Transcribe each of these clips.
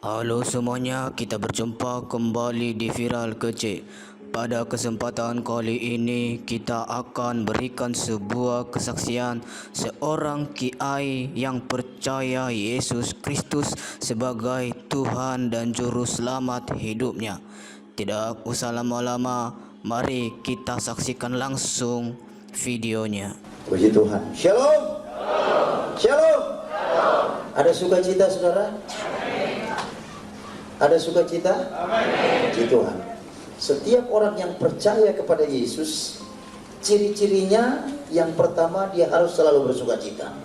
Halo semuanya, kita berjumpa kembali di Viral Kecil. Pada kesempatan kali ini kita akan berikan sebuah kesaksian seorang kiai yang percaya Yesus Kristus sebagai Tuhan dan Juru Selamat hidupnya. Tidak usah lama-lama, mari kita saksikan langsung videonya. Puji Tuhan. Shalom. Shalom. Ada sukacita saudara? Ada sukacita? Puji Tuhan. Setiap orang yang percaya kepada Yesus, ciri-cirinya yang pertama dia harus selalu bersukacita.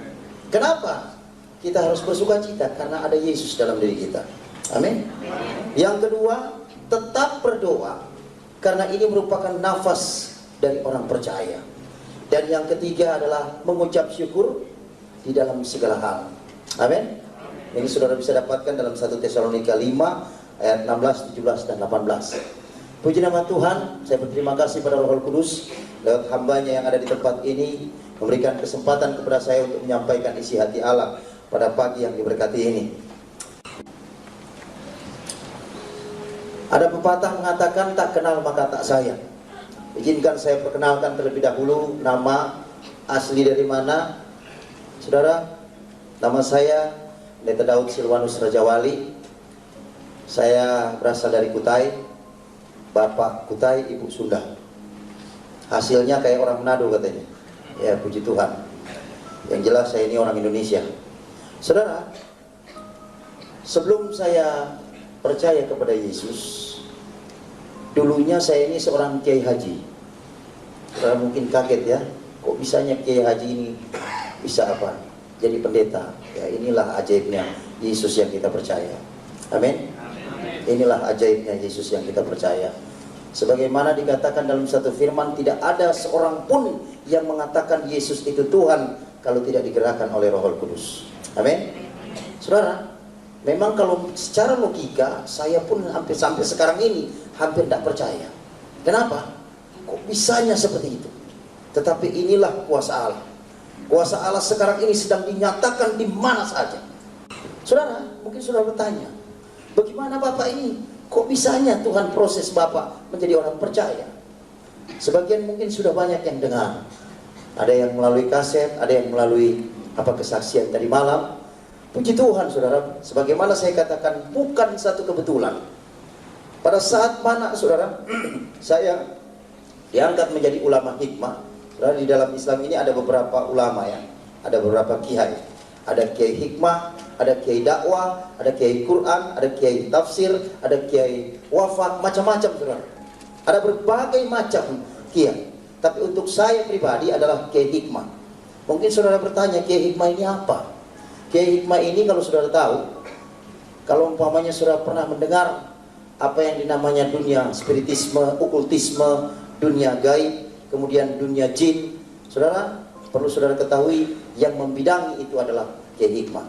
Kenapa? Kita harus bersukacita karena ada Yesus dalam diri kita. Amin. Yang kedua, tetap berdoa karena ini merupakan nafas dari orang percaya. Dan yang ketiga adalah mengucap syukur di dalam segala hal. Amin. Ini saudara bisa dapatkan dalam 1 Tesalonika 5 ayat 16, 17, dan 18. Puji nama Tuhan, saya berterima kasih pada Roh Kudus lewat hambanya yang ada di tempat ini, memberikan kesempatan kepada saya untuk menyampaikan isi hati Allah pada pagi yang diberkati ini. Ada pepatah mengatakan tak kenal maka tak sayang. Izinkan saya perkenalkan terlebih dahulu nama asli dari mana. Saudara, nama saya Pendeta Daud Silwanus Rajawali. Saya berasal dari Kutai, Bapak Kutai, Ibu Sunda. Hasilnya kayak orang Manado katanya. Ya, puji Tuhan. Yang jelas saya ini orang Indonesia. Saudara, sebelum saya percaya kepada Yesus, dulunya saya ini seorang kiai haji. Saudara mungkin kaget ya, kok bisanya kiai haji ini bisa apa? Jadi pendeta. Ya, inilah ajaibnya Yesus yang kita percaya. Amin. Inilah ajaibnya Yesus yang kita percaya. Sebagaimana dikatakan dalam satu firman, tidak ada seorang pun yang mengatakan Yesus itu Tuhan kalau tidak digerakkan oleh Roh Kudus. Amin. Saudara, memang kalau secara logika saya pun hampir sampai sekarang ini hampir tidak percaya. Kenapa? Kok bisanya seperti itu? Tetapi inilah kuasa Allah. Kuasa Allah sekarang ini sedang dinyatakan di mana saja. Saudara, mungkin saudara bertanya, bagaimana Bapak ini? Kok bisanya Tuhan proses Bapak menjadi orang percaya? Sebagian mungkin sudah banyak yang dengar. Ada yang melalui kaset, ada yang melalui kesaksian tadi malam. Puji Tuhan saudara, sebagaimana saya katakan bukan satu kebetulan. Pada saat mana saudara, saya diangkat menjadi ulama hikmah. Saudara, di dalam Islam ini ada beberapa ulama ya, ada beberapa kiai. Ada kiai hikmah, ada kiai dakwah, ada kiai Quran, ada kiai tafsir, ada kiai wafat, macam-macam saudara. Ada berbagai macam kiai. Tapi untuk saya pribadi adalah kiai hikmah. Mungkin saudara bertanya, kiai hikmah ini apa? Kiai hikmah ini kalau saudara tahu, kalau umpamanya saudara pernah mendengar apa yang dinamanya dunia spiritisme, okultisme, dunia gaib, kemudian dunia jin, saudara perlu saudara ketahui yang membidangi itu adalah kiai hikmah.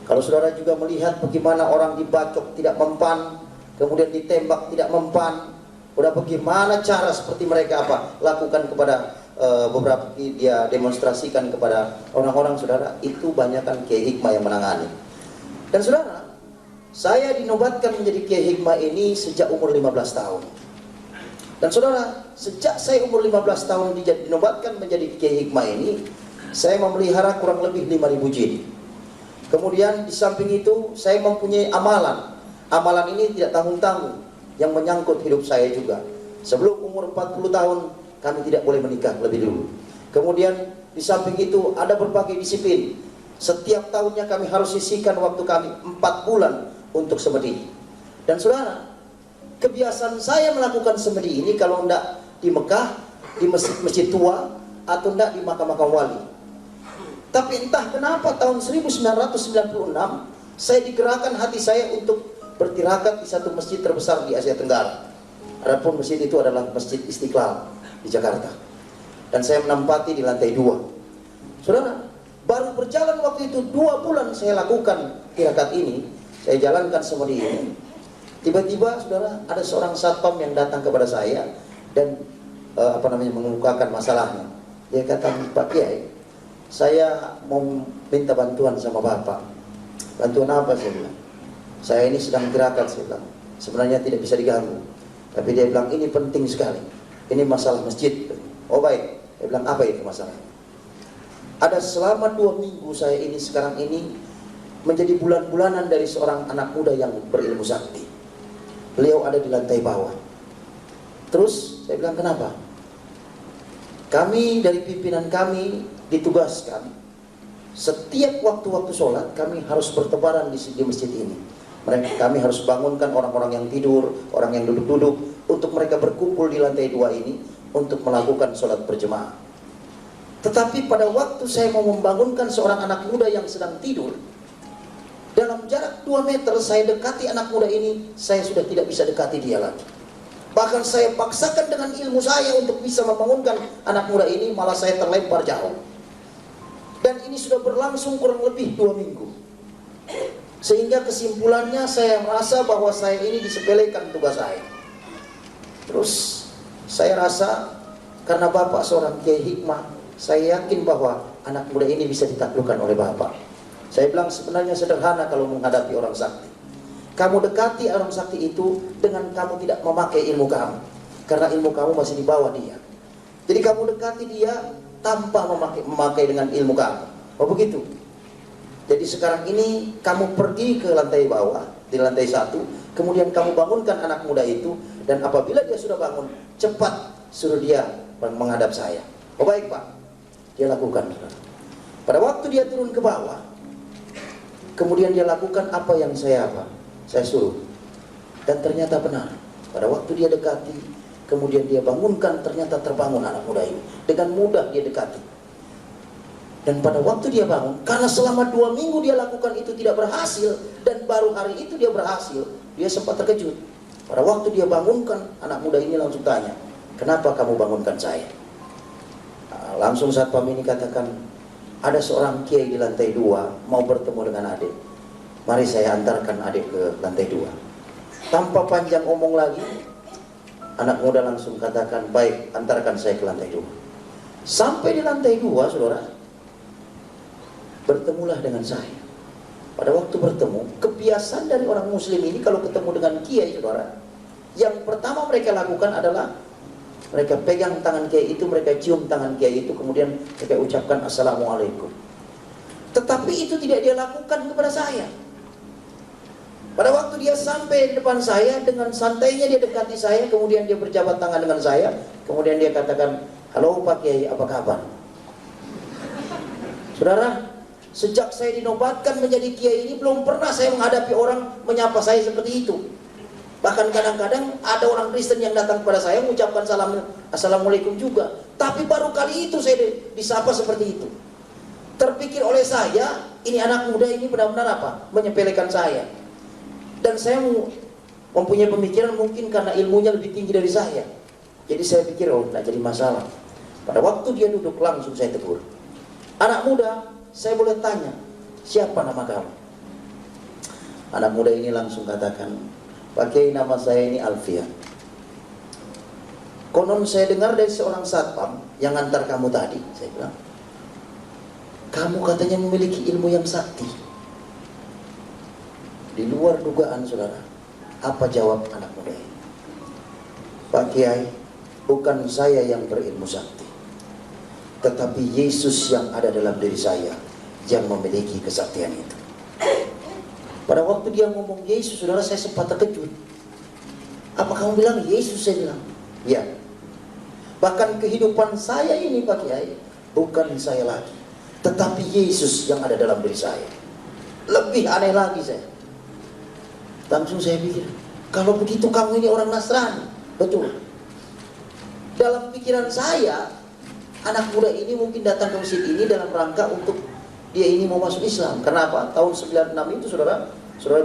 Kalau saudara juga melihat bagaimana orang dibacok tidak mempan, kemudian ditembak tidak mempan, udah bagaimana cara seperti mereka lakukan kepada beberapa dia demonstrasikan kepada orang-orang, saudara, itu banyakkan kiai hikmah yang menangani. Dan saudara, saya dinobatkan menjadi kiai hikmah ini sejak umur 15 tahun. Dan saudara, sejak saya umur 15 tahun dinobatkan menjadi kiai hikmah ini, saya memelihara kurang lebih 5.000 jin. Kemudian di samping itu saya mempunyai amalan. Amalan ini tidak tanggung-tanggung yang menyangkut hidup saya juga. Sebelum umur 40 tahun kami tidak boleh menikah lebih dulu. Kemudian di samping itu ada berbagai disiplin. Setiap tahunnya kami harus sisihkan waktu kami 4 bulan untuk semedi. Dan saudara, kebiasaan saya melakukan semedi ini kalau tidak di Mekah, di masjid-masjid tua, atau tidak di makam-makam wali. Tapi entah kenapa tahun 1996 saya digerakkan hati saya untuk bertirakat di satu masjid terbesar di Asia Tenggara. Adapun masjid itu adalah Masjid Istiqlal di Jakarta. Dan saya menempati di lantai 2. Saudara, baru berjalan waktu itu 2 bulan saya lakukan tirakat ini, saya jalankan semedi ini. Tiba-tiba saudara, ada seorang satpam yang datang kepada saya dan mengemukakan masalahnya. Dia kata, Pak Kiai, saya mau minta bantuan sama Bapak. Bantuan apa? Saya bilang. Saya ini sedang gerakan, saya bilang. Sebenarnya tidak bisa diganggu. Tapi dia bilang, ini penting sekali. Ini masalah masjid. Oh baik. Dia bilang, apa itu masalahnya? Ada selama 2 minggu saya ini sekarang ini menjadi bulan-bulanan dari seorang anak muda yang berilmu sakti. Beliau ada di lantai bawah. Terus saya bilang, kenapa? Kami dari pimpinan kami ditugaskan setiap waktu-waktu sholat kami harus bertebaran di masjid ini. Kami harus bangunkan orang-orang yang tidur, orang yang duduk-duduk, untuk mereka berkumpul di lantai 2 ini untuk melakukan sholat berjemaah. Tetapi pada waktu saya mau membangunkan seorang anak muda yang sedang tidur, dalam jarak 2 meter saya dekati anak muda ini, saya sudah tidak bisa dekati dia lagi. Bahkan saya paksakan dengan ilmu saya untuk bisa membangunkan anak muda ini, malah saya terlempar jauh. Dan ini sudah berlangsung kurang lebih 2 minggu. Sehingga kesimpulannya saya merasa bahwa saya ini disepelekan tugas saya. Terus saya rasa karena Bapak seorang kiai hikmah, saya yakin bahwa anak muda ini bisa ditaklukkan oleh Bapak. Saya bilang sebenarnya sederhana kalau menghadapi orang sakti. Kamu dekati orang sakti itu dengan kamu tidak memakai ilmu kamu, karena ilmu kamu masih di bawah dia. Jadi kamu dekati dia tanpa memakai dengan ilmu kamu. Oh begitu. Jadi sekarang ini kamu pergi ke lantai bawah, di lantai 1, kemudian kamu bangunkan anak muda itu, dan apabila dia sudah bangun, cepat suruh dia menghadap saya. Oh baik Pak, dia lakukan. Pada waktu dia turun ke bawah, kemudian dia lakukan apa yang saya suruh. Dan ternyata benar. Pada waktu dia dekati, kemudian dia bangunkan, ternyata terbangun anak muda ini. Dengan mudah dia dekati. Dan pada waktu dia bangun, karena selama 2 minggu dia lakukan itu tidak berhasil, dan baru hari itu dia berhasil, dia sempat terkejut. Pada waktu dia bangunkan, anak muda ini langsung tanya, kenapa kamu bangunkan saya? Langsung satpam ini katakan, ada seorang kiai di lantai 2 mau bertemu dengan adik. Mari saya antarkan adik ke lantai 2. Tanpa panjang omong lagi, anak muda langsung katakan, baik, antarkan saya ke lantai 2. Sampai di lantai 2, saudara, bertemulah dengan saya. Pada waktu bertemu, kebiasaan dari orang muslim ini kalau ketemu dengan kiai, saudara, yang pertama mereka lakukan adalah mereka pegang tangan kiai itu, mereka cium tangan kiai itu, kemudian mereka ucapkan assalamualaikum. Tetapi itu tidak dia lakukan kepada saya. Pada waktu dia sampai di depan saya, dengan santainya dia dekati saya, kemudian dia berjabat tangan dengan saya, kemudian dia katakan, halo Pak Kiai, apa kabar? Saudara, sejak saya dinobatkan menjadi kiai ini, belum pernah saya menghadapi orang menyapa saya seperti itu. Bahkan kadang-kadang ada orang Kristen yang datang kepada saya mengucapkan assalamualaikum juga. Tapi baru kali itu saya disapa seperti itu. Terpikir oleh saya, ini anak muda ini benar-benar apa? Menyepelekan saya. Dan saya mempunyai pemikiran mungkin karena ilmunya lebih tinggi dari saya. Jadi saya pikir, oh tidak jadi masalah. Pada waktu dia duduk langsung saya tegur. Anak muda, saya boleh tanya, siapa nama kamu? Anak muda ini langsung katakan, Pak Kiai, nama saya ini Alfian. Konon saya dengar dari seorang satpam yang antar kamu tadi, saya bilang, kamu katanya memiliki ilmu yang sakti. Di luar dugaan saudara. Apa jawab anak muda ini? Pak Kiai, bukan saya yang berilmu sakti, tetapi Yesus yang ada dalam diri saya yang memiliki kesaktian itu. Pada waktu dia ngomong Yesus, saudara, saya sempat terkejut. Apa kamu bilang Yesus? Saya bilang, ya. Bahkan kehidupan saya ini Pak Kiai, bukan saya lagi, tetapi Yesus yang ada dalam diri saya. Lebih aneh lagi saya. Langsung saya pikir, kalau begitu kamu ini orang Nasrani. Betul. Dalam pikiran saya, anak muda ini mungkin datang ke masjid ini dalam rangka untuk dia ini mau masuk Islam. Kenapa? Tahun 96 itu saudara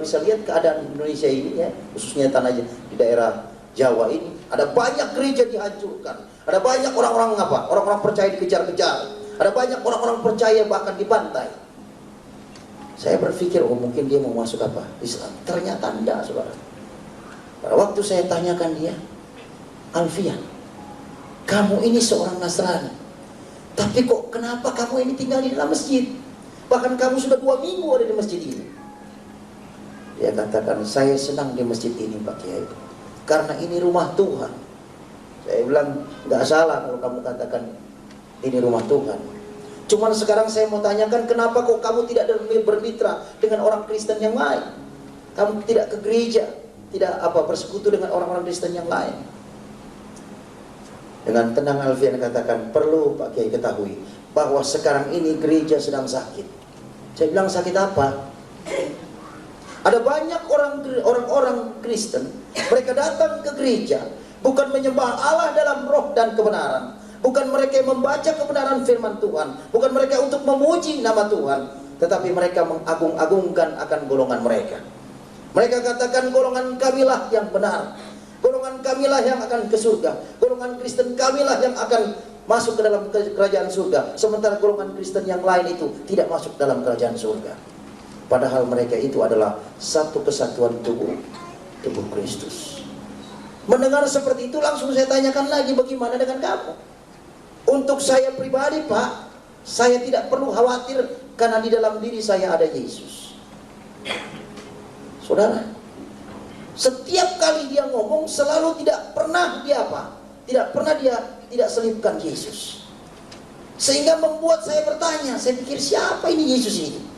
bisa lihat keadaan Indonesia ini ya, khususnya tanah di daerah Jawa ini. Ada banyak gereja dihancurkan. Ada banyak orang-orang apa? Orang-orang percaya dikejar-kejar. Ada banyak orang-orang percaya bahkan dibantai. Saya berpikir, oh mungkin dia mau masuk apa? Islam. Ternyata tidak, saudara. Pada waktu saya tanyakan dia, Alfian, kamu ini seorang Nasrani, tapi kok kenapa kamu ini tinggal di dalam masjid? Bahkan kamu sudah 2 minggu ada di masjid ini. Dia Dia katakan, saya senang di masjid ini Pak Kiai, karena ini rumah Tuhan. Saya bilang, nggak salah kalau kamu katakan ini rumah Tuhan. Cuman sekarang saya mau tanyakan, kenapa kok kamu tidak bermitra dengan orang Kristen yang lain? Kamu tidak ke gereja, tidak bersekutu dengan orang-orang Kristen yang lain. Dengan tenang Alfian katakan, perlu Pak Kiai ketahui bahwa sekarang ini gereja sedang sakit. Saya bilang, sakit apa? Ada banyak orang-orang Kristen, mereka datang ke gereja bukan menyembah Allah dalam roh dan kebenaran, bukan mereka yang membaca kebenaran firman Tuhan, bukan mereka untuk memuji nama Tuhan, tetapi mereka mengagung-agungkan akan golongan mereka. Mereka katakan, golongan kamilah yang benar, golongan kamilah yang akan ke surga, golongan Kristen kamilah yang akan masuk ke dalam kerajaan surga, sementara golongan Kristen yang lain itu tidak masuk dalam kerajaan surga. Padahal mereka itu adalah satu kesatuan tubuh Kristus. Mendengar seperti itu, langsung saya tanyakan lagi, bagaimana dengan kamu? Untuk saya pribadi Pak, saya tidak perlu khawatir, karena di dalam diri saya ada Yesus. Saudara, setiap kali dia ngomong, selalu tidak pernah dia tidak selipkan Yesus. Sehingga membuat saya bertanya, saya pikir, siapa ini Yesus ini?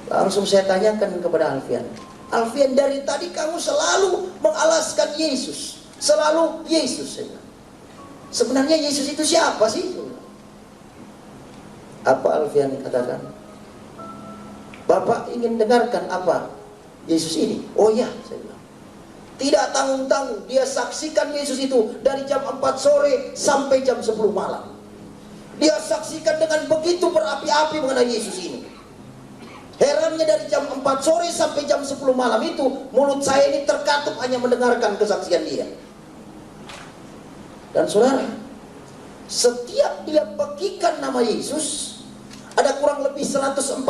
Langsung saya tanyakan kepada Alfian, Alfian, dari tadi kamu selalu mengalaskan Yesus, selalu Yesus. Sebenarnya Yesus itu siapa sih? Apa Alfian katakan? Bapak ingin dengarkan apa Yesus ini? Oh ya, saya bilang. Tidak tanggung-tanggung, dia saksikan Yesus itu dari jam 4 sore sampai jam 10 malam. Dia saksikan dengan begitu berapi-api mengenai Yesus ini. Herannya, dari jam 4 sore sampai jam 10 malam itu, mulut saya ini terkatup hanya mendengarkan kesaksian dia. Dan saudara, setiap dia bagikan nama Yesus, ada kurang lebih 148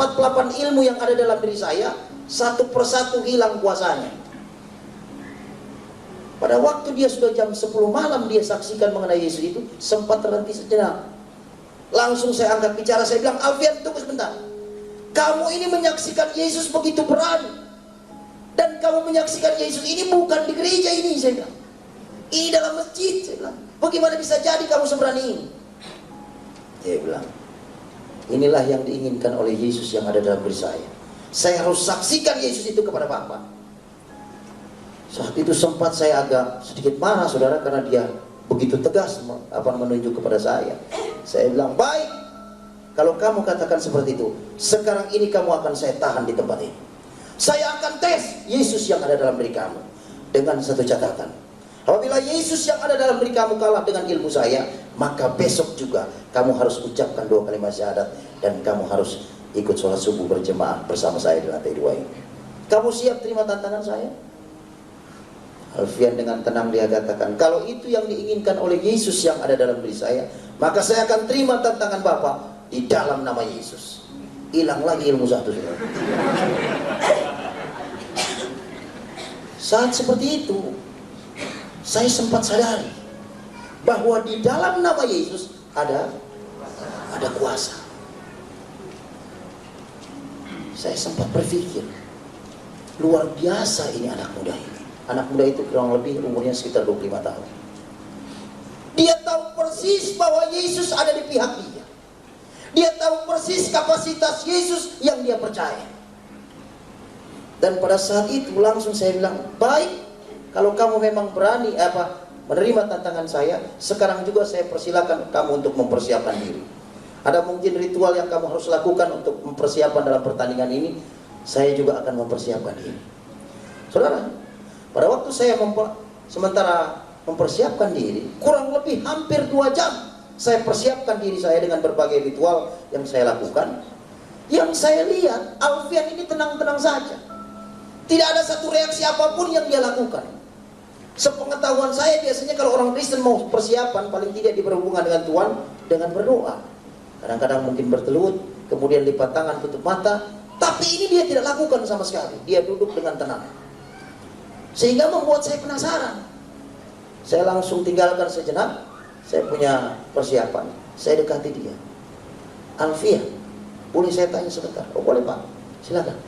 ilmu yang ada dalam diri saya, satu persatu hilang kuasanya. Pada waktu dia sudah jam 10 malam dia saksikan mengenai Yesus itu, sempat terhenti sejenak. Langsung saya angkat bicara, saya bilang, Alfian, tunggu sebentar. Kamu ini menyaksikan Yesus begitu berani, dan kamu menyaksikan Yesus ini bukan di gereja ini, saya bilang. Ini dalam masjid, saya bilang. Bagaimana bisa jadi kamu seberani ini? Dia bilang, inilah yang diinginkan oleh Yesus yang ada dalam diri saya. Saya harus saksikan Yesus itu kepada Bapa. Saat itu sempat saya agak sedikit marah saudara, karena dia begitu tegas menunjuk kepada saya. Saya bilang, baik, kalau kamu katakan seperti itu, sekarang ini kamu akan saya tahan di tempat ini. Saya akan tes Yesus yang ada dalam diri kamu, dengan satu catatan. Apabila Yesus yang ada dalam diri kamu kalah dengan ilmu saya, maka besok juga kamu harus ucapkan 2 kalimat syahadat, dan kamu harus ikut sholat subuh berjemaah bersama saya di lantai 2 ini. Kamu siap terima tantangan saya? Alfian dengan tenang dia katakan, kalau itu yang diinginkan oleh Yesus yang ada dalam diri saya, maka saya akan terima tantangan Bapak di dalam nama Yesus. Hilang lagi ilmu satu. Saat seperti itu, saya sempat sadari bahwa di dalam nama Yesus ada kuasa. Saya sempat berpikir, luar biasa ini anak muda ini. Anak muda itu kurang lebih umurnya sekitar 25 tahun. Dia tahu persis bahwa Yesus ada di pihak dia. Dia tahu persis kapasitas Yesus yang dia percaya. Dan pada saat itu langsung saya bilang, baik, kalau kamu memang berani menerima tantangan saya, sekarang juga saya persilakan kamu untuk mempersiapkan diri. Ada mungkin ritual yang kamu harus lakukan untuk mempersiapkan dalam pertandingan ini, saya juga akan mempersiapkan diri. Saudara, pada waktu saya sementara mempersiapkan diri, kurang lebih hampir 2 jam saya persiapkan diri saya dengan berbagai ritual yang saya lakukan. Yang saya lihat, Alfian ini tenang-tenang saja. Tidak ada satu reaksi apapun yang dia lakukan. Sepengetahuan saya, biasanya kalau orang Kristen mau persiapan, paling tidak berhubungan dengan Tuhan dengan berdoa. Kadang-kadang mungkin bertelut, kemudian lipat tangan, tutup mata. Tapi ini dia tidak lakukan sama sekali. Dia duduk dengan tenang. Sehingga membuat saya penasaran. Saya langsung tinggalkan sejenak. Saya punya persiapan. Saya dekati dia. Alfian, boleh saya tanya sebentar? Oh boleh Pak, silakan.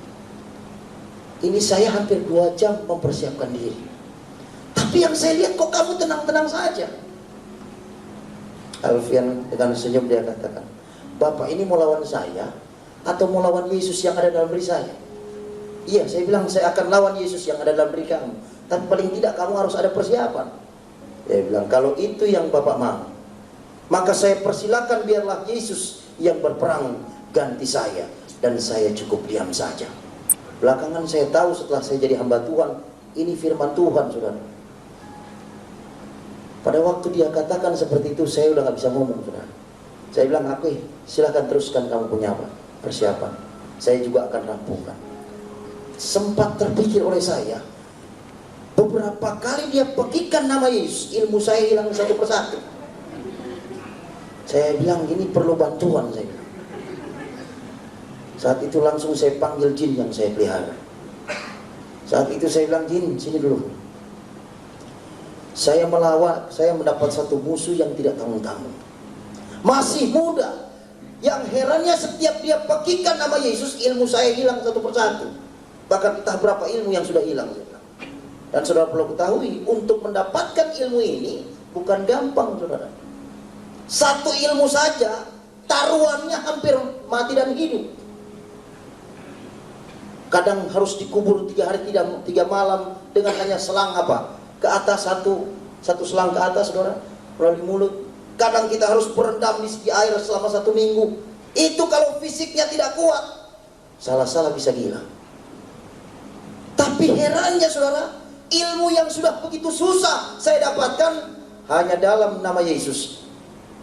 Ini saya hampir 2 jam mempersiapkan diri. Tapi yang saya lihat kok kamu tenang-tenang saja. Alfian dengan senyum dia katakan, Bapak ini mau lawan saya atau mau lawan Yesus yang ada dalam diri saya? Iya, saya bilang saya akan lawan Yesus yang ada dalam diri kamu. Tapi paling tidak kamu harus ada persiapan. Dia bilang, kalau itu yang Bapak mau, maka saya persilakan biarlah Yesus yang berperang ganti saya. Dan saya cukup diam saja. Belakangan saya tahu setelah saya jadi hamba Tuhan, ini firman Tuhan, saudara. Pada waktu dia katakan seperti itu, saya udah gak bisa ngomong, saudara. Saya bilang, oke, silahkan teruskan kamu punya apa? Persiapan. Saya juga akan rampungkan. Sempat terpikir oleh saya, beberapa kali dia pekikan nama Yesus, ilmu saya hilang satu persatu. Saya bilang, ini perlu bantuan, saya bilang. Saat itu langsung saya panggil jin yang saya pelihara. Saat itu saya bilang, jin, sini dulu. Saya mendapat satu musuh yang tidak tanggung-tanggung. Masih muda. Yang herannya setiap dia pekikan nama Yesus, ilmu saya hilang satu persatu. Bahkan entah berapa ilmu yang sudah hilang. Dan saudara perlu ketahui, untuk mendapatkan ilmu ini bukan gampang, saudara. Satu ilmu saja, taruhannya hampir mati dan hidup. Kadang harus dikubur 3 hari 3 malam dengan hanya selang apa? Ke atas satu selang ke atas, saudara, melalui mulut. Kadang kita harus berendam di air selama 1 minggu. Itu kalau fisiknya tidak kuat, salah-salah bisa gila. Tapi herannya, saudara, ilmu yang sudah begitu susah saya dapatkan hanya dalam nama Yesus.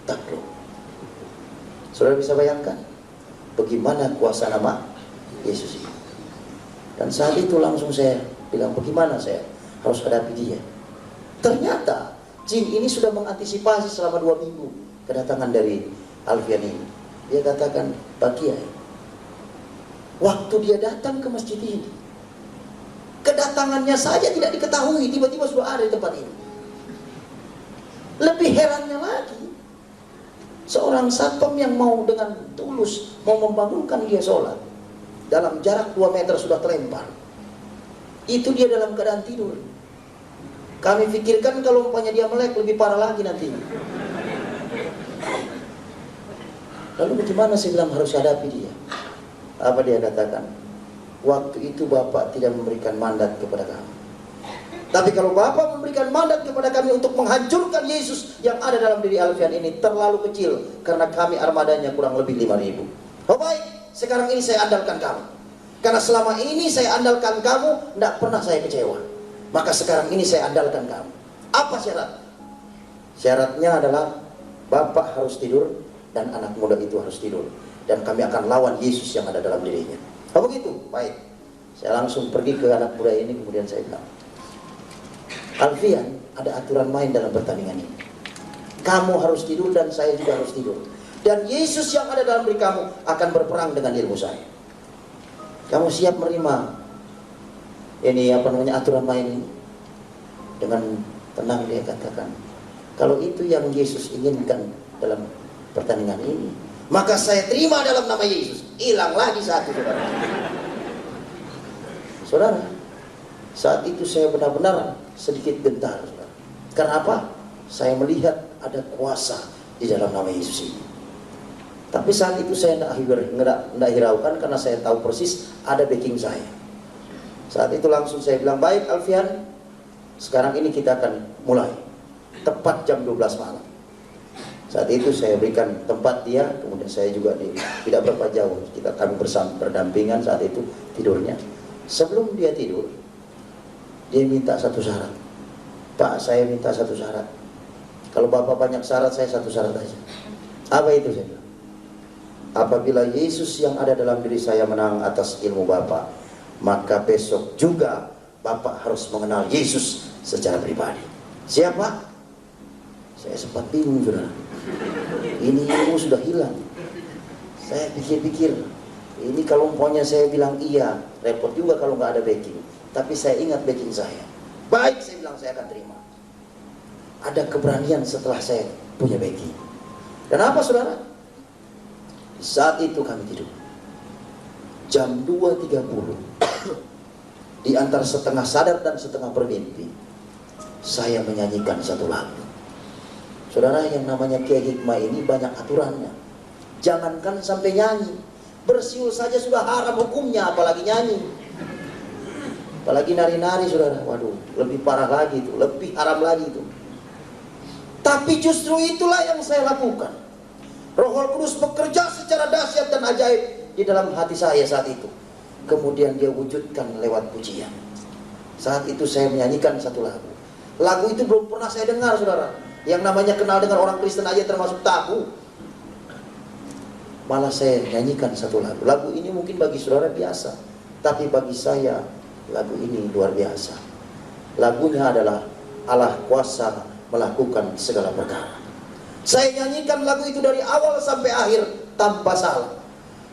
Takluk. Saudara bisa bayangkan bagaimana kuasa nama Yesus ini. Dan saat itu langsung saya bilang, bagaimana saya harus hadapi dia. Ternyata jin ini sudah mengantisipasi selama 2 minggu kedatangan dari Alfian ini. Dia katakan, Pak Kiai, waktu dia datang ke masjid ini, kedatangannya saja tidak diketahui, tiba-tiba sudah ada di tempat ini. Lebih herannya lagi, seorang satpam yang mau dengan tulus mau membangunkan dia sholat, dalam jarak 2 meter sudah terlempar. Itu dia dalam keadaan tidur. Kami pikirkan kalau umpamanya dia melek lebih parah lagi nantinya. Lalu bagaimana saya bilang harus hadapi dia? Apa dia katakan? Waktu itu Bapak tidak memberikan mandat kepada kami. Tapi kalau Bapak memberikan mandat kepada kami untuk menghancurkan Yesus yang ada dalam diri Alfian ini, terlalu kecil. Karena kami armadanya kurang lebih 5.000. Oh baik, sekarang ini saya andalkan kamu. Karena selama ini saya andalkan kamu, tidak pernah saya kecewa. Maka sekarang ini saya andalkan kamu. Apa syarat? Syaratnya adalah Bapak harus tidur dan anak muda itu harus tidur. Dan kami akan lawan Yesus yang ada dalam dirinya. Oh begitu? Baik. Saya langsung pergi ke anak muda ini, kemudian saya bilang, Alfian, ada aturan main dalam pertandingan ini. Kamu harus tidur dan saya juga harus tidur. Dan Yesus yang ada dalam diri kamu akan berperang dengan ilmu saya. Kamu siap menerima ini aturan main ini? Dengan tenang dia katakan, kalau itu yang Yesus inginkan dalam pertandingan ini, maka saya terima dalam nama Yesus. Hilang lagi satu, saudara. Saudara, saat itu saya benar-benar sedikit gentar, saudara. Karena apa? Saya melihat ada kuasa di dalam nama Yesus ini. Tapi saat itu saya tidak hiraukan karena saya tahu persis ada backing saya. Saat itu langsung saya bilang, baik Alfian, sekarang ini kita akan mulai. Tepat jam 12 malam. Saat itu saya berikan tempat dia, kemudian saya juga tidak berapa jauh. Kami bersama berdampingan saat itu tidurnya. Sebelum dia tidur, dia minta satu syarat. Pak, saya minta satu syarat. Kalau Bapak banyak syarat, saya satu syarat aja. Apa itu? Saya bilang, apabila Yesus yang ada dalam diri saya menang atas ilmu Bapak, maka besok juga Bapak harus mengenal Yesus secara pribadi. Siapa? Saya sempat bingung, saudara. Ini ilmu sudah hilang. Saya pikir-pikir, ini kalau umpamanya saya bilang iya, repot juga kalau nggak ada backing. Tapi saya ingat backing saya. Baik, saya bilang saya akan terima. Ada keberanian setelah saya punya backing. Kenapa, saudara? Saat itu kami tidur. Jam 2.30 di antara setengah sadar dan setengah bermimpi, saya menyanyikan satu lagu. Saudara, yang namanya Kiai Hikmah ini banyak aturannya. Jangankan sampai nyanyi, bersiul saja sudah haram hukumnya, apalagi nyanyi. Apalagi nari-nari, saudara. Waduh, lebih parah lagi itu, lebih haram lagi itu. Tapi justru itulah yang saya lakukan. Roh Kudus bekerja secara dahsyat dan ajaib di dalam hati saya saat itu. Kemudian dia wujudkan lewat pujian. Saat itu saya menyanyikan satu lagu. Lagu itu belum pernah saya dengar, saudara. Yang namanya kenal dengan orang Kristen aja termasuk tabu. Malah saya nyanyikan satu lagu. Lagu ini mungkin bagi saudara biasa, tapi bagi saya lagu ini luar biasa. Lagunya adalah Allah kuasa melakukan segala perkara. Saya nyanyikan lagu itu dari awal sampai akhir tanpa salah.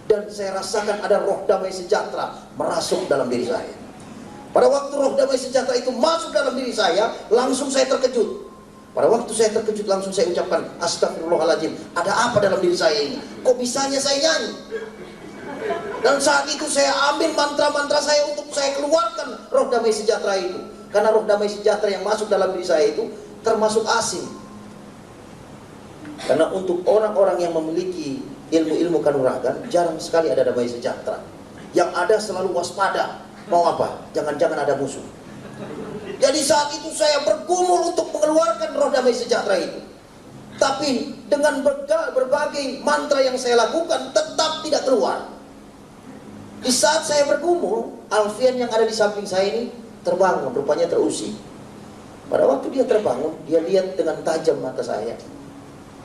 Dan saya rasakan ada roh damai sejahtera merasuk dalam diri saya. Pada waktu roh damai sejahtera itu masuk dalam diri saya, langsung saya terkejut. Pada waktu saya terkejut, langsung saya ucapkan, astagfirullahaladzim, ada apa dalam diri saya ini? Kok bisanya saya nyanyi? Dan saat itu saya ambil mantra-mantra saya untuk saya keluarkan roh damai sejahtera itu. Karena roh damai sejahtera yang masuk dalam diri saya itu termasuk asing. Karena untuk orang-orang yang memiliki ilmu-ilmu kanuragan, jarang sekali ada damai sejahtera. Yang ada selalu waspada. Mau apa? Jangan-jangan ada musuh. Jadi saat itu saya bergumul untuk mengeluarkan roh damai sejahtera itu. Tapi dengan berbagai mantra yang saya lakukan tetap tidak keluar. Di saat saya bergumul, Alfian yang ada di samping saya ini terbangun, rupanya terusik. Pada waktu dia terbangun, dia lihat dengan tajam mata saya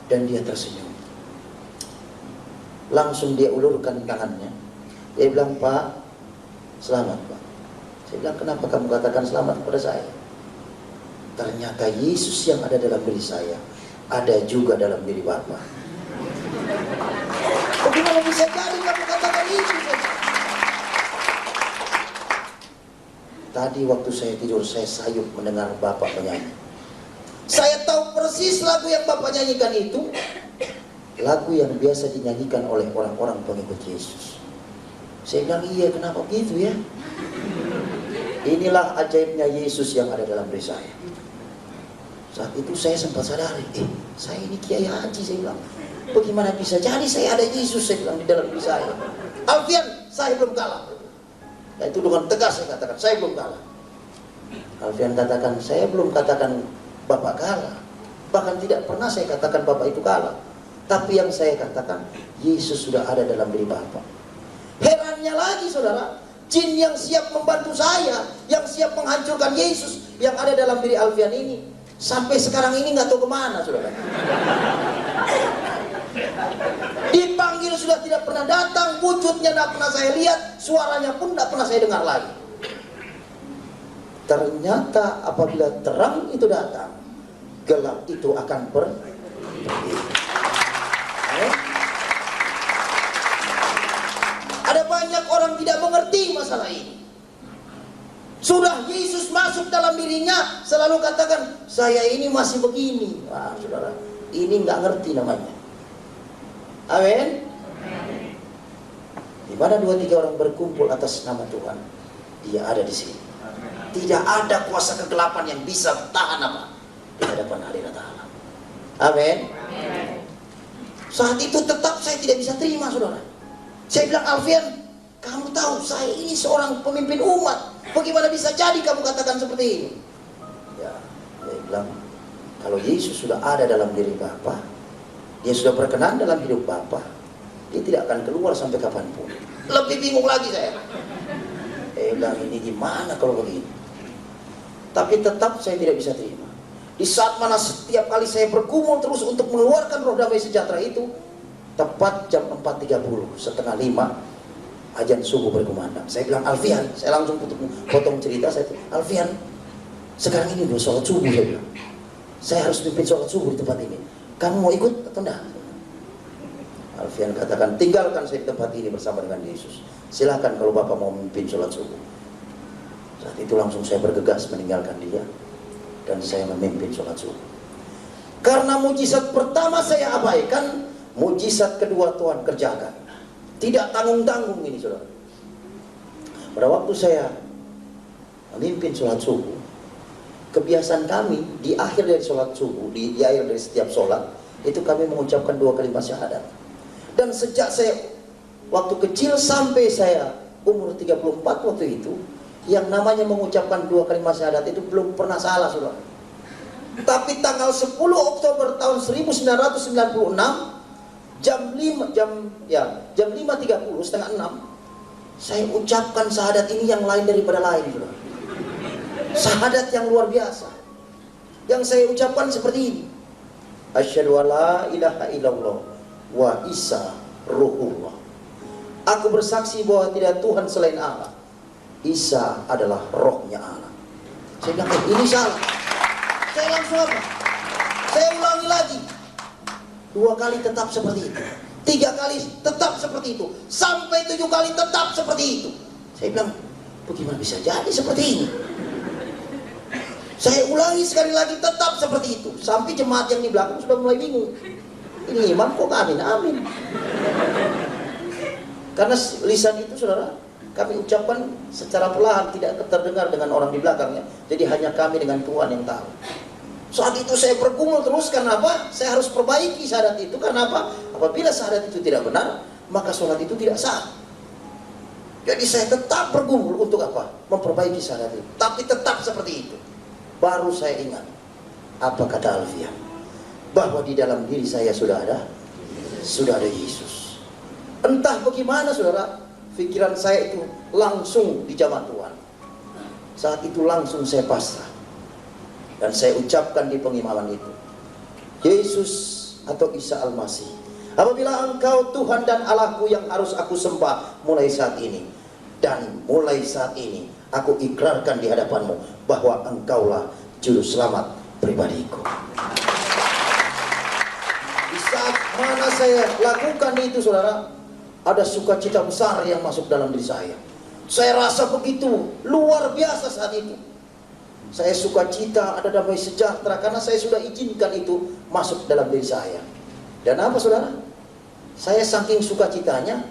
dan dia tersenyum. Langsung dia ulurkan tangannya. Dia bilang, "Pak, selamat Pak." Saya bilang, "Kenapa kamu katakan selamat kepada saya?" Ternyata Yesus yang ada dalam diri saya ada juga dalam diri Bapak. Bagaimana bisa jadi kamu katakan Yesus? Tadi waktu saya tidur, saya sayup mendengar Bapak menyanyi. Saya tahu persis lagu yang Bapak nyanyikan itu lagu yang biasa dinyanyikan oleh orang-orang pengikut Yesus. Saya bilang, iya, kenapa begitu ya? Inilah ajaibnya Yesus yang ada dalam diri saya. Saat itu saya sempat sadari, saya ini Kiai Haji, saya bilang. Bagaimana bisa jadi saya ada Yesus, saya bilang, di dalam diri saya. Alfian, saya belum kalah. Nah, itu dengan tegas saya katakan, saya belum kalah. Alfian katakan, saya belum katakan Bapak kalah. Bahkan tidak pernah saya katakan Bapak itu kalah. Tapi yang saya katakan, Yesus sudah ada dalam diri Bapak. Herannya lagi, saudara, jin yang siap membantu saya, yang siap menghancurkan Yesus yang ada dalam diri Alfian ini, sampai sekarang ini nggak tahu kemana, saudara. Dipanggil sudah tidak pernah datang, wujudnya tidak pernah saya lihat, suaranya pun tidak pernah saya dengar lagi. Ternyata apabila terang itu datang, gelap itu akan pergi. Ada banyak orang tidak mengerti masalah ini. Sudah Yesus masuk dalam dirinya, selalu katakan, saya ini masih begini. Wah, saudara, ini nggak ngerti namanya. Amin. Di mana 2-3 orang berkumpul atas nama Tuhan, Dia ada di sini. Tidak ada kuasa kegelapan yang bisa tahan apa di hadapan hadirat Allah. Amin. Saat itu tetap saya tidak bisa terima, saudara. Saya bilang, Alfian, kamu tahu saya ini seorang pemimpin umat. Bagaimana bisa jadi kamu katakan seperti ini? Ya, saya bilang, kalau Yesus sudah ada dalam diri Bapa, Dia sudah berkenan dalam hidup Bapa, Dia tidak akan keluar sampai kapanpun. Lebih bingung lagi saya. Saya bilang, ini gimana kalau begini? Tapi tetap saya tidak bisa terima. Di saat mana setiap kali saya bergumul terus untuk mengeluarkan roh damai sejahtera itu, tepat jam 4.30, setengah 5, azan subuh berkumandang. Saya bilang, Alfian, saya langsung potong cerita. Saya bilang, Alfian, sekarang ini udah sholat subuh, saya bilang. Saya harus pimpin sholat subuh di tempat ini. Kamu mau ikut atau enggak? Alfian katakan, tinggalkan saya di tempat ini bersama dengan Yesus. Silakan kalau Bapak mau memimpin sholat subuh. Saat itu langsung saya bergegas meninggalkan dia, dan saya memimpin sholat subuh. Karena mujizat pertama saya abaikan, mujizat kedua Tuhan kerjakan. Tidak tanggung-tanggung ini, saudara. Pada waktu saya memimpin sholat subuh, kebiasaan kami di akhir dari sholat subuh, di akhir dari setiap sholat, itu kami mengucapkan 2 kalimat syahadat. Dan sejak saya waktu kecil sampai saya umur 34 waktu itu, yang namanya mengucapkan 2 kalimat syahadat itu belum pernah salah, saudara. Tapi tanggal 10 Oktober tahun 1996, jam 5.30, setengah 6, saya ucapkan syahadat ini yang lain daripada lain, saudara. Syahadat yang luar biasa. Yang saya ucapkan seperti ini. Asyhadu alla ilaha illallah wa Isa ruhullah. Aku bersaksi bahwa tidak Tuhan selain Allah. Isa adalah rohnya Allah. Saya bilang, ini salah. Saya langsung apa? Saya ulangi lagi. 2 kali tetap seperti itu. 3 kali tetap seperti itu. Sampai 7 kali tetap seperti itu. Saya bilang, bagaimana bisa jadi seperti ini? Saya ulangi sekali lagi, tetap seperti itu. Sampai jemaat yang di belakang sudah mulai bingung. Ini imam kok amin, amin. Karena lisan itu, saudara, kami ucapkan secara perlahan, tidak terdengar dengan orang di belakangnya. Jadi hanya kami dengan Tuhan yang tahu. Saat itu saya bergumul terus, karena apa? Saya harus perbaiki syahadat itu, karena apa? Apabila syahadat itu tidak benar, maka sholat itu tidak sah. Jadi saya tetap bergumul untuk apa? Memperbaiki syahadat itu. Tapi tetap seperti itu. Baru saya ingat, apa kata Alfian? Bahwa di dalam diri saya sudah ada Yesus. Entah bagaimana, saudara, pikiran saya itu langsung dijamah Tuhan. Saat itu langsung saya pasrah. Dan saya ucapkan di pengimaman itu, Yesus atau Isa Al-Masih, apabila Engkau Tuhan dan Allahku yang harus aku sembah mulai saat ini, dan mulai saat ini aku ikrarkan di hadapanmu bahwa Engkaulah juru selamat pribadiku. Di saat mana saya lakukan itu, saudara, ada sukacita besar yang masuk dalam diri saya. Saya rasa begitu luar biasa saat itu. Saya sukacita, ada damai sejahtera, karena saya sudah izinkan itu masuk dalam diri saya. Dan apa, saudara? Saya saking sukacitanya,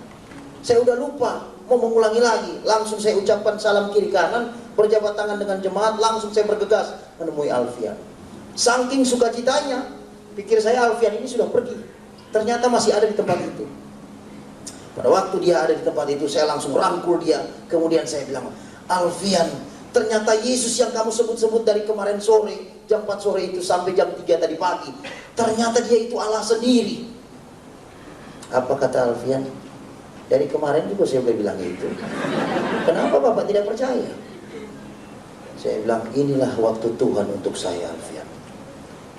saya udah lupa mau mengulangi lagi. Langsung saya ucapkan salam kiri kanan, berjabat tangan dengan jemaat, langsung saya bergegas menemui Alfian. Saking sukacitanya, pikir saya Alfian ini sudah pergi. Ternyata masih ada di tempat itu. Pada waktu dia ada di tempat itu, saya langsung rangkul dia. Kemudian saya bilang, Alfian, ternyata Yesus yang kamu sebut-sebut dari kemarin sore, jam 4 sore itu sampai jam 3 tadi pagi, ternyata dia itu Allah sendiri. Apa kata Alfian? Dari kemarin juga saya bilang itu. Kenapa Bapak tidak percaya? Saya bilang, inilah waktu Tuhan untuk saya, Alfian.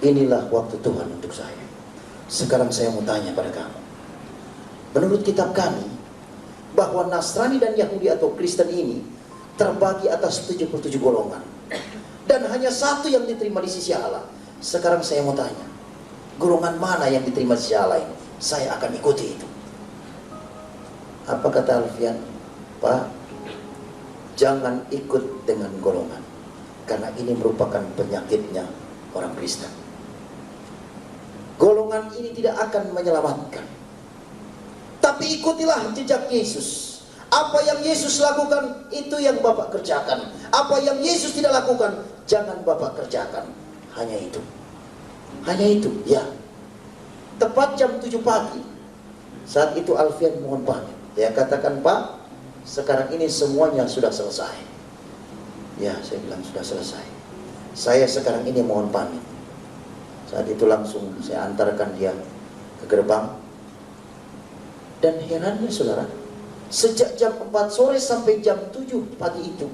Inilah waktu Tuhan untuk saya. Sekarang saya mau tanya pada kamu. Menurut kitab kami, bahwa Nasrani dan Yahudi atau Kristen ini terbagi atas 77 golongan. Dan hanya satu yang diterima di sisi Allah. Sekarang saya mau tanya, golongan mana yang diterima di sisi Allah ini? Saya akan ikuti itu. Apa kata Alfian? Pak, jangan ikut dengan golongan, karena ini merupakan penyakitnya orang Kristen. Golongan ini tidak akan menyelamatkan. Tapi ikutilah jejak Yesus. Apa yang Yesus lakukan, itu yang Bapak kerjakan. Apa yang Yesus tidak lakukan, jangan Bapak kerjakan. Hanya itu. Hanya itu, ya. Tepat jam 7 pagi, saat itu Alfian mohon pamit. Dia katakan, Pak, sekarang ini semuanya sudah selesai. Ya, saya bilang sudah selesai. Saya sekarang ini mohon pamit. Saat itu langsung saya antarkan dia ke gerbang. Dan herannya, saudara, sejak jam 4 sore sampai jam 7 pagi itu,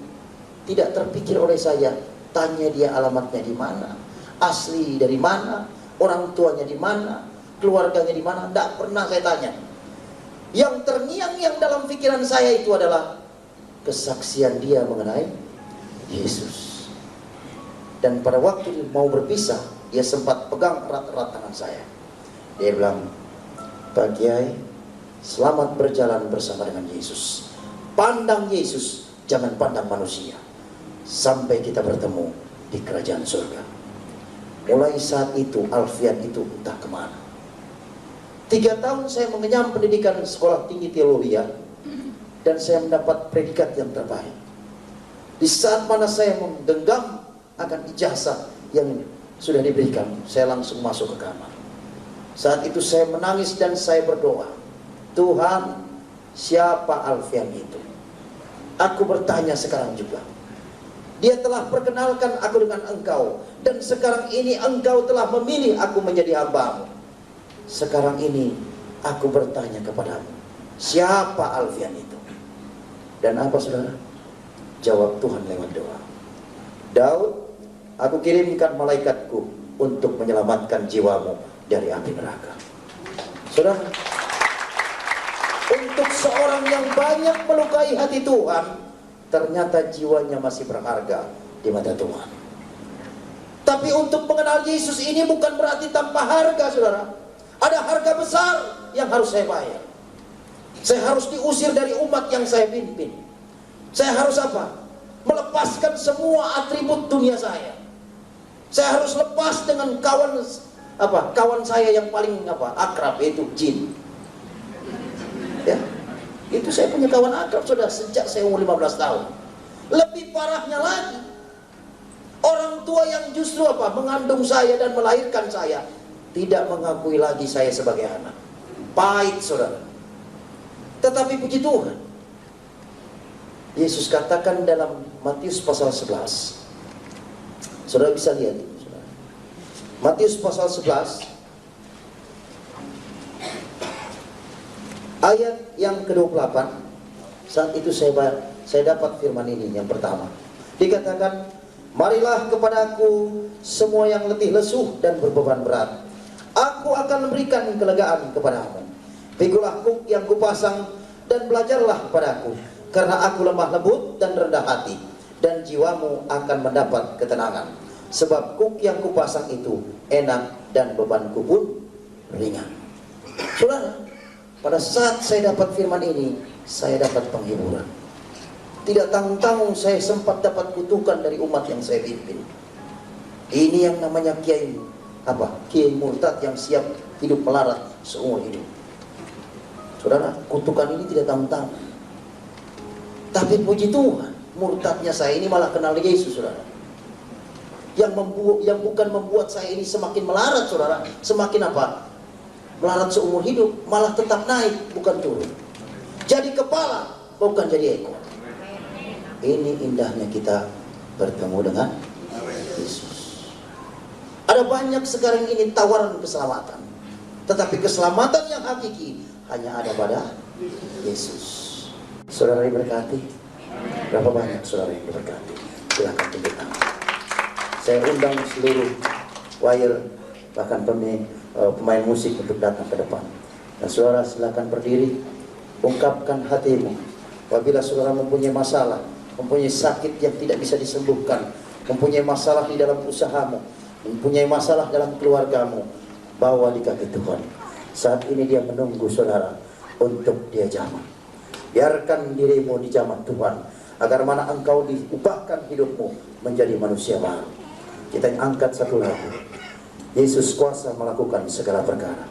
tidak terpikir oleh saya, tanya dia alamatnya di mana, asli dari mana, orang tuanya di mana, keluarganya di mana, tidak pernah saya tanya. Yang terngiang-ngiang dalam pikiran saya itu adalah kesaksian dia mengenai Yesus. Dan pada waktu mau berpisah, dia sempat pegang erat-erat tangan saya. Dia bilang, Pak Kiai, selamat berjalan bersama dengan Yesus. Pandang Yesus, jangan pandang manusia. Sampai kita bertemu di kerajaan surga. Mulai saat itu, Alfian itu entah kemana. 3 tahun saya mengenyam pendidikan sekolah tinggi teologi, dan saya mendapat predikat yang terbaik. Di saat mana saya menggenggam akan ijazah yang sudah diberikan, saya langsung masuk ke kamar. Saat itu saya menangis dan saya berdoa, Tuhan, siapa Alfian itu? Aku bertanya sekarang juga. Dia telah perkenalkan aku dengan Engkau, dan sekarang ini Engkau telah memilih aku menjadi hamba-Mu. Sekarang ini aku bertanya kepadamu, siapa Alfian itu? Dan apa saudara? Jawab Tuhan lewat doa. Daud, aku kirimkan malaikatku untuk menyelamatkan jiwamu dari api neraka. Saudara, untuk seorang yang banyak melukai hati Tuhan, ternyata jiwanya masih berharga di mata Tuhan. Tapi untuk mengenal Yesus ini bukan berarti tanpa harga, saudara. Ada harga besar yang harus saya bayar. Saya harus diusir dari umat yang saya pimpin. Saya harus apa? Melepaskan semua atribut dunia saya. Saya harus lepas dengan kawan saya yang paling akrab, yaitu jin. Ya, itu saya punya kawan akrab sudah sejak saya umur 15 tahun. Lebih parahnya lagi, orang tua yang justru mengandung saya dan melahirkan saya tidak mengakui lagi saya sebagai anak. Pahit, saudara. Tetapi puji Tuhan, Yesus katakan dalam Matius pasal 11. Saudara bisa lihat itu, saudara. Matius pasal 11 ayat yang ke-28. Saat itu saya dapat firman ini yang pertama. Dikatakan, marilah kepadaku semua yang letih lesuh dan berbeban berat, aku akan memberikan kelegaan kepadamu. Pikulah kuk yang kupasang dan belajarlah padaku, karena aku lemah lembut dan rendah hati, dan jiwamu akan mendapat ketenangan. Sebab kuk yang kupasang itu enak dan bebanku pun ringan. Saudara, pada saat saya dapat firman ini, saya dapat penghiburan. Tidak tanggung-tanggung saya sempat dapat kutukan dari umat yang saya pimpin. Ini yang namanya kiai kiai murtad yang siap hidup melarat seumur hidup. Saudara, kutukan ini tidak tanggung-tanggung. Tapi puji Tuhan, murtadnya saya ini malah kenal Yesus, saudara. Yang bukan membuat saya ini semakin melarat, saudara. Semakin melarat seumur hidup, malah tetap naik, bukan turun. Jadi kepala, bukan jadi ekor. Ini indahnya kita bertemu dengan Yesus. Ada banyak sekarang ini tawaran keselamatan, tetapi keselamatan yang hakiki hanya ada pada Yesus. Saudara diberkati? Berapa banyak saudara yang diberkati? Silakan tunjuk tangan. Saya undang seluruh choir, bahkan pemain musik untuk datang ke depan. Dan saudara silakan berdiri, ungkapkan hatimu. Apabila saudara mempunyai masalah, mempunyai sakit yang tidak bisa disembuhkan, mempunyai masalah di dalam usahamu, mempunyai masalah dalam keluargamu, bawa di kaki Tuhan. Saat ini dia menunggu saudara untuk dia jamah. Biarkan dirimu dijamah Tuhan, agar mana engkau diubahkan hidupmu menjadi manusia baru. Kita angkat satu lagu. Yesus kuasa melakukan segala perkara.